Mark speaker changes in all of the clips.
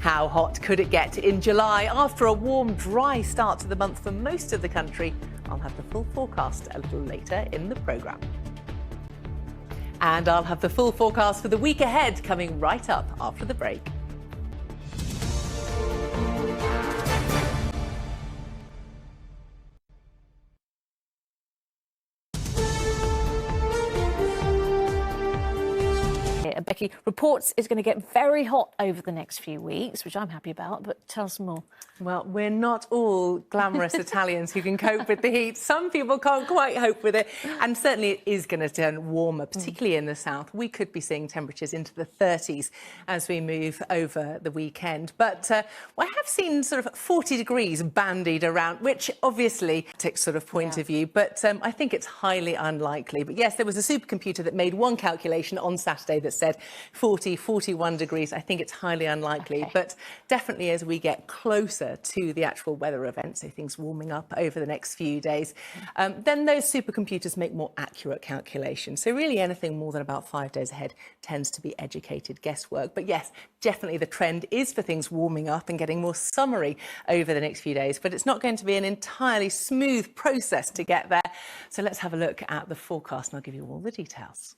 Speaker 1: How hot could it get in July after a warm, dry start to the month for most of the country? I'll have the full forecast a little later in the programme. And I'll have the full forecast for the week ahead coming right up after the break.
Speaker 2: Becky, reports it's going to get very hot over the next few weeks, which I'm happy about, but tell us more.
Speaker 1: Well, we're not all glamorous Italians who can cope with the heat. Some people can't quite cope with it, and certainly it is going to turn warmer, particularly in the south. We could be seeing temperatures into the 30s as we move over the weekend. But I have seen sort of 40 degrees bandied around, which obviously takes sort of point of view, but I think it's highly unlikely. But yes, there was a supercomputer that made one calculation on Saturday that said 40, 41 degrees. I think it's highly unlikely, but definitely as we get closer to the actual weather event, so things warming up over the next few days, then those supercomputers make more accurate calculations. So really anything more than about 5 days ahead tends to be educated guesswork. But yes, definitely the trend is for things warming up and getting more summery over the next few days, but it's not going to be an entirely smooth process to get there. So let's have a look at the forecast and I'll give you all the details.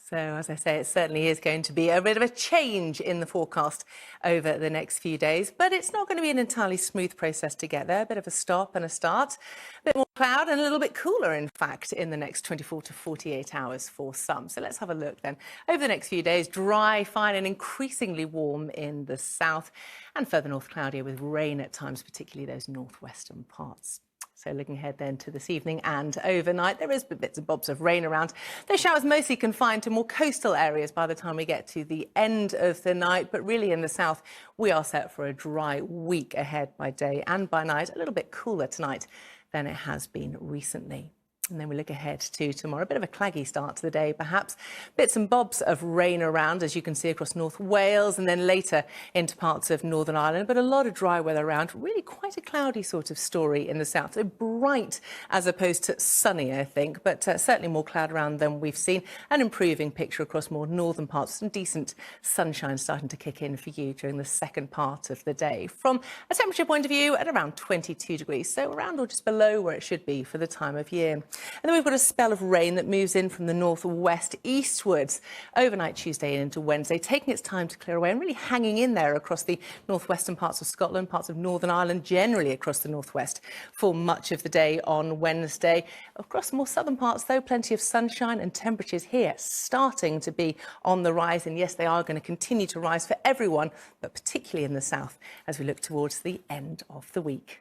Speaker 1: So, as I say, it certainly is going to be a bit of a change in the forecast over the next few days, but it's not going to be an entirely smooth process to get there. A bit of a stop and a start, a bit more cloud and a little bit cooler, in fact, in the next 24 to 48 hours for some. So let's have a look then. Over the next few days, dry, fine and increasingly warm in the south and further north cloudier with rain at times, particularly those northwestern parts. So looking ahead then to this evening and overnight, there is bits and bobs of rain around. Those showers mostly confined to more coastal areas by the time we get to the end of the night. But really in the south, we are set for a dry week ahead by day and by night. A little bit cooler tonight than it has been recently. And then we look ahead to tomorrow, a bit of a claggy start to the day, perhaps. Bits and bobs of rain around, as you can see, across North Wales and then later into parts of Northern Ireland. But a lot of dry weather around, really quite a cloudy sort of story in the south. So bright as opposed to sunny, I think, but certainly more cloud around than we've seen. An improving picture across more northern parts. Some decent sunshine starting to kick in for you during the second part of the day. From a temperature point of view, at around 22 degrees, so around or just below where it should be for the time of year. And then we've got a spell of rain that moves in from the northwest eastwards overnight Tuesday and into Wednesday, taking its time to clear away and really hanging in there across the northwestern parts of Scotland, parts of Northern Ireland, generally across the northwest for much of the day on Wednesday. Across more southern parts, though, plenty of sunshine and temperatures here starting to be on the rise. And yes, they are going to continue to rise for everyone, but particularly in the south as we look towards the end of the week.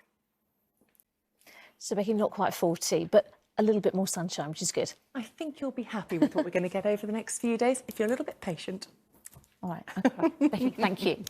Speaker 2: So, Becky, not quite 40, but a little bit more sunshine, which is good.
Speaker 1: I think you'll be happy with what we're going to get over the next few days if you're a little bit patient.
Speaker 2: All right. Okay. Becky, thank you.